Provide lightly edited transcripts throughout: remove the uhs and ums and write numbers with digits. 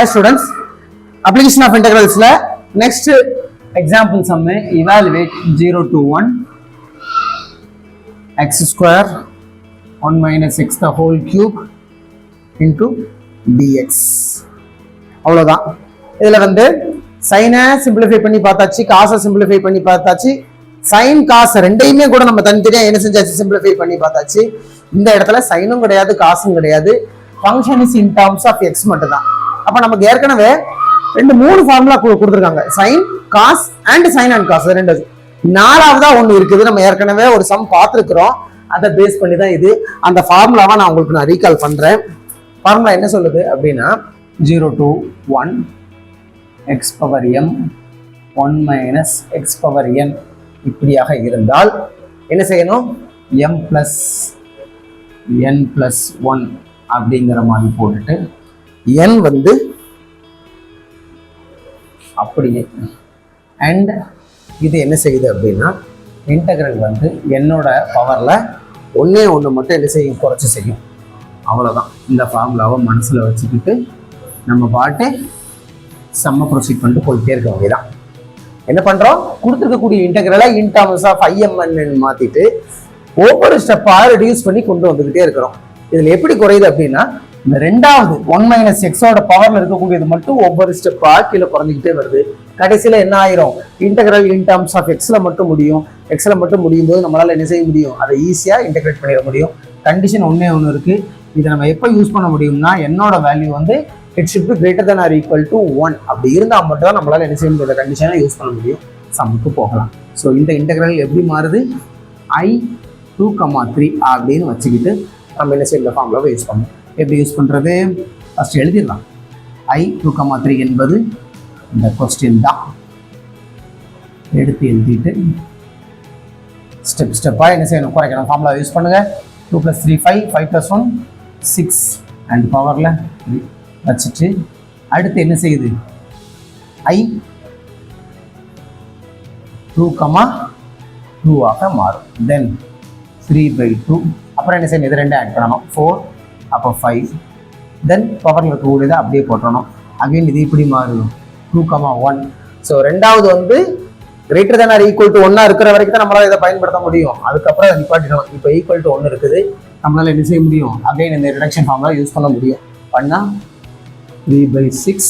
Hi students, application of integrals la next example sum evaluate 0 to 1 x square 1 minus x the whole cube into dx. அவ்வளவுதான். இதுல வந்து சைனை simplify பண்ணி பார்த்தாச்சு, காசை சிம்பிளிஃபை பண்ணி பார்த்தாச்சு, சைன் காசு ரெண்டையுமே கூட நம்ம தனித்தனியா என்ன செஞ்சாச்சு, சிம்பிளிஃபை பண்ணி பார்த்தாச்சு. இந்த இடத்துல சைனும் கிடையாது காசும் கிடையாது, function is in terms of x மட்டும் தான். அப்ப நமக்கு ஏற்கனவே மூணு ஃபார்முலா கொடுத்துருக்காங்க, sine cos and sine and cos ரெண்டு. நாலாவதா ஒண்ணு இருக்குது, நம்ம ஏற்கனவே ஒரு சம் பார்த்துருக்கிறோம், அதை பேஸ் பண்ணி தான் இது. அந்த ஃபார்முலாவை நான் உங்களுக்கு ரீகால் பண்றேன். ஃபார்முலா என்ன சொல்லுது அப்படின்னா 0 to 1 x power m 1 minus x power n இப்படியாக இருந்தால் என்ன செய்யணும், m plus n plus 1 அப்படிங்கிற மாதிரி போட்டுட்டு n வந்து அப்படியே அண்ட் இது என்ன செய்யுது அப்படின்னா இன்டகிரல் வந்து என்னோட பவர்ல ஒன்னே ஒன்று மட்டும் என்ன செய்யும், குறைச்சி செய்யும். அவ்வளோதான். இந்த ஃபார்முலாவை மனசில் வச்சுக்கிட்டு நம்ம பாட்டு செம்ம ப்ரொசீட் பண்ணிட்டு போயிட்டே இருக்க வேண்டியதான். என்ன பண்றோம், கொடுத்துருக்கக்கூடிய இன்டகிரலை இன் டர்ம்ஸ் ஆஃப் ஐஎம்என் மாத்திட்டு ஒவ்வொரு ஸ்டெப்பா ரெடியூஸ் பண்ணி கொண்டு வந்துகிட்டே இருக்கிறோம். இதுல எப்படி குறையுது அப்படின்னா இந்த ரெண்டாவது 1 மைனஸ் எக்ஸோட பவர்ல இருக்கக்கூடியது மட்டும் ஒவ்வொரு ஸ்டெப்பா கீழே குறைஞ்சிக்கிட்டே வருது. கடைசியில என்ன ஆயிரும், இன்டகிரல் இன் டர்ம்ஸ் ஆஃப் எக்ஸ்ல மட்டும் முடியும். எக்ஸ்ல மட்டும் முடியும் போது நம்மளால என்ன செய்ய முடியும், அதை ஈஸியா இன்டகிரேட் பண்ணிட முடியும். கண்டிஷன் ஒன்னே ஒன்று இருக்கு. இதை நம்ம எப்போ யூஸ் பண்ண முடியும்னா என்னோட வேல்யூ வந்து it should be greater than or equal to 1 அப்படி இருந்தால் மட்டும் தான் நம்மளால என்ன செய்ய முடியும், இந்த கண்டிஷனை யூஸ் பண்ண முடியும், சம்முக்கு போகலாம். ஸோ இந்த இன்டகிரல் எப்படி மாறுது, I2, 3 அப்படின்னு வச்சுக்கிட்டு நம்ம என்ன செய்ய இந்த ஃபார்முலாவை யூஸ் பண்ணணும். எப்படி யூஸ் பண்ணுறது, ஃபர்ஸ்ட் எழுதிடலாம். I2, 3 என்பது இந்த கொஸ்டின் தான். எடுத்து எழுதிட்டு ஸ்டெப் ஸ்டெப்பாக என்ன செய்யணும், குறைக்கணும். ஃபார்முலா யூஸ் பண்ணுங்க. 2 + 3 5, 5 + 1 6 அண்ட் பவரில் வச்சுட்டு அடுத்து என்ன செய்யுது, I2, 2 ஆக மாறும். தென் 3/2 அப்புறம் என்ன செய்யணும், இது ரெண்டு ஆட் பண்ணணும், 4 அப்போ 5. தென் பவரில் இருக்கக்கூடியதை அப்படியே போட்டணும். அகைன் இது இப்படி மாறும் 2, 1. ஸோ ரெண்டாவது வந்து greater than or equal to 1 இருக்கிற வரைக்கும் தான் நம்மளால இதை பயன்படுத்த முடியும். அதுக்கப்புறம் அதை நிப்பாட்டிக்கணும். இப்போ ஈக்குவல் டு 1 இருக்குது, நம்மளால என்ன செய்ய முடியும், அகைன் இந்த ரிடக்ஷன் ஃபார்முலா யூஸ் பண்ண முடியும். பண்ணா 3/6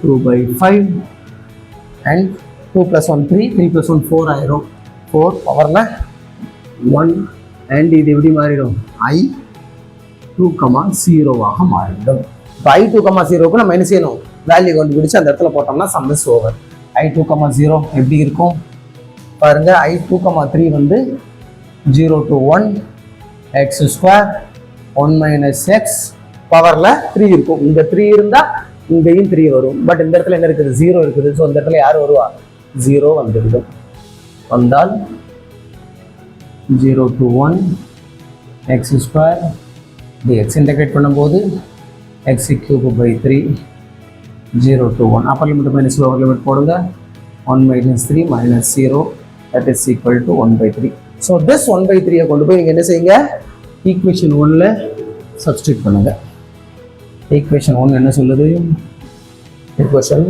2/5 அண்ட் 2 + 1 3 3 + 1 4 ஆயிரும். 4 பவர்ல 1 அண்ட் இது எப்படி மாறிடும், I2, 0 மாறிடும். இப்போ I2, 0க்கு நம்ம என்ன செய்யணும், வேல்யூ கண்டுபிடிச்சு அந்த இடத்துல போட்டோம்னா சம் இஸ் ஓவர். I2, 0 எப்படி இருக்கும் பாருங்க. I2, 3 வந்து 0 to 1 x square 1 minus x பவர்ல 3 இருக்கும். இந்த 3 இருந்தா இங்கேயும் 3 வரும். பட் இந்த இடத்துல என்ன இருக்குது, 0 இருக்குது. ஸோ இந்த இடத்துல யார் வருவா, 0 வந்துவிடும். வந்தால் 0 to 1 x square dx integrate பண்ணும்போது x³ 3 0 to 1 upper limit minus lower limit போடுங்க. 1 - 3 - 0 that is equal to 1/3. So this 1/3 கொண்டு போய் நீங்கள் என்ன செய்யுங்க, ஈக்குவேஷன் 1ல சப்ஸ்டியூட் பண்ணுங்க. ஈக்குவேஷன் 1 என்ன சொல்லுது, equation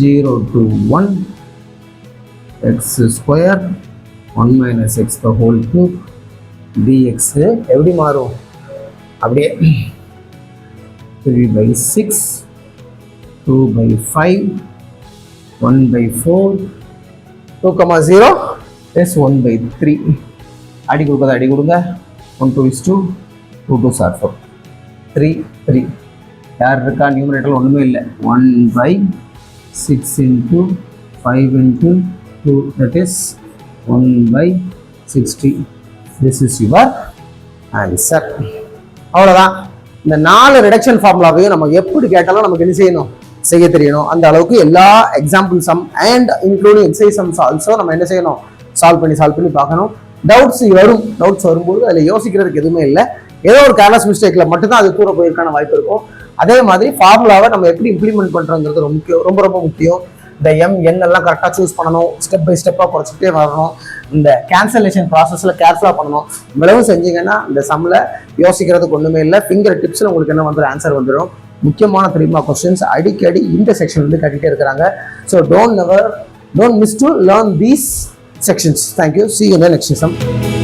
0 to 1 x square 1 minus x the whole cube dx எப்படி மாறும், அப்படியே 3/6 2/5 1/4 2, 0 is 1/3. அடி கொடுக்காத அடி கொடுங்க. 1 2 is 2 2 2s are 4 3 3 யார் இருக்கா, நியூமரேட்டர் ஒன்றுமே இல்லை. 1/6 into 5 into 2 that is 1/60. this is your answer. அவ்வளோதான். இந்த 4 ரிடக்ஷன் ஃபார்முலாவையும் நம்ம எப்படி கேட்டாலும் நமக்கு என்ன செய்யணும், செய்ய தெரியணும். அந்த அளவுக்கு எல்லா example sum and including exercise sums also நம்ம என்ன செய்யணும், சால்வ் பண்ணி பார்க்கணும். டவுட்ஸ் வரும்போது அதில் யோசிக்கிறதுக்கு எதுவுமே இல்லை. ஏதோ ஒரு கேர்லெஸ் மிஸ்டேக்ல மட்டும்தான் அது தூர போயிருக்கான வாய்ப்பு இருக்கும். அதே மாதிரி ஃபார்முலாவை நம்ம எப்படி இம்ப்ளிமெண்ட் பண்றோங்கிறது ரொம்ப ரொம்ப முக்கியம். இந்த என் எல்லாம் கரெக்டாக சூஸ் பண்ணணும், ஸ்டெப் பை ஸ்டெப்பாக குறைச்சிட்டே வரணும், இந்த கேன்சலேஷன் ப்ராசஸில் கேர்ஃபுல்லாக பண்ணணும். இவ்வளவு செஞ்சீங்கன்னா இந்த சம்மில் யோசிக்கிறதுக்கு ஒன்றுமே இல்லை. ஃபிங்கர் டிப்ஸில் உங்களுக்கு என்ன வந்துடும், ஆன்சர் வந்துடும். முக்கியமான 3 மார்க் கொஸ்டின்ஸ் அடிக்கடி இந்த செக்ஷன் வந்து கட்டிகிட்டே இருக்கிறாங்க. So don't miss to learn these sections. Thank you. See you in the next session.